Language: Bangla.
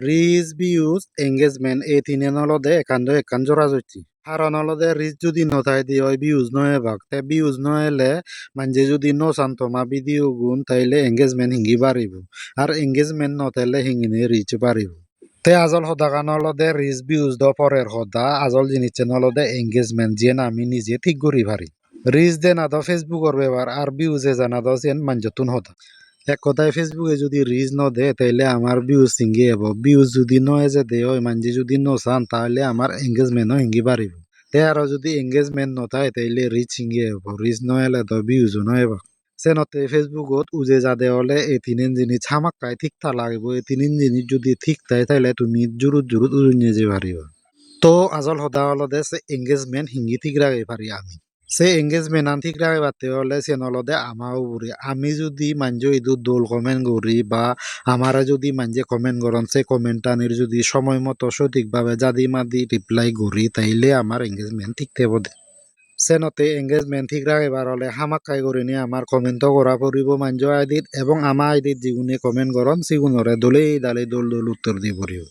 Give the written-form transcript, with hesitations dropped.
রিচ ভিউজ এঙ্গেজমেন্ট এই তিনে নলদে একান জোড়া জড়ছি কারণ হলদে রিচ যদি নথায় দিয়ে হয় ভিউজ নয় বাক তে ভিউজ নহেলে মানে যদি ন শান্তমা ভিডিও গুণ তাইলে এঙ্গেজমেন্ট হিঙ্গি বাড়িব আর এঙ্গেজমেন্ট নথাইলে হিঙ্গিনে রিচ বাড়িব তে আজল হদাগান হলদে রিচ ভিউজ দ পরের হদা আজল জিনিস হলদে এঙ্গেজমেন্ট যেন আমি নিজে ঠিক করি পারি রিচ দে না দো ফেসবুকের ব্যবহার আর ভিউজে জানা দো যেন মানজতুন হদা এক কথায় ফেসবুকে যদি রিচ ন দে তাইলে আমার ভিউজ সিঙ্গি হব ভিউজ যদি নয় যে দে হয় মানজি যদি ন চান তাহলে আমার এঙ্গেজমেন্টও হিঙ্গি বাড়িব তে আরো যদি এঙ্গেজমেন্ট নথায় তাইলে রিচ হিঙ্গি হব রিচ নহেলে তো ভিউজও নহব সেনতে ফেসবুকত উজে যাদে হলে এই তিনিন জিনিস হামাক্কায় ঠিক তা লাগবে এই তিনিন জিনিস যদি ঠিক তাই তাইলে তুমি জুরুত উড়িয়ে যে পারিব তো আজল হদা হলদে সে এঙ্গেজমেন্ট হিঙ্গি ঠিক রাখে পারি আমি সে এঙ্গেজমেন্ট আন ঠিক রাখে পারতে হলে সে নলদে আমাও বুড়ি আমি যদি মানজ ইদু দোল কমেন্ট করি বা আমারা যদি মানজে কমেন্ট করন সে কমেন্ট আনির যদি সময় মতো সঠিকভাবে জাদি মাদি রিপ্লাই করি তাইলে আমার এঙ্গেজমেন্ট ঠিক থাকব দে সেনতে এঙ্গেজমেন্ট ঠিক রাখিবার হলে হামাক্কাই করে নিয়ে আমার কমেন্টও করা পড়িব মানজ আইডিত এবং আমার আইডিত যিগুনে কমেন্ট করন সেগুনরে দলেই দালে দোল উত্তর দিয়ে পড়িব।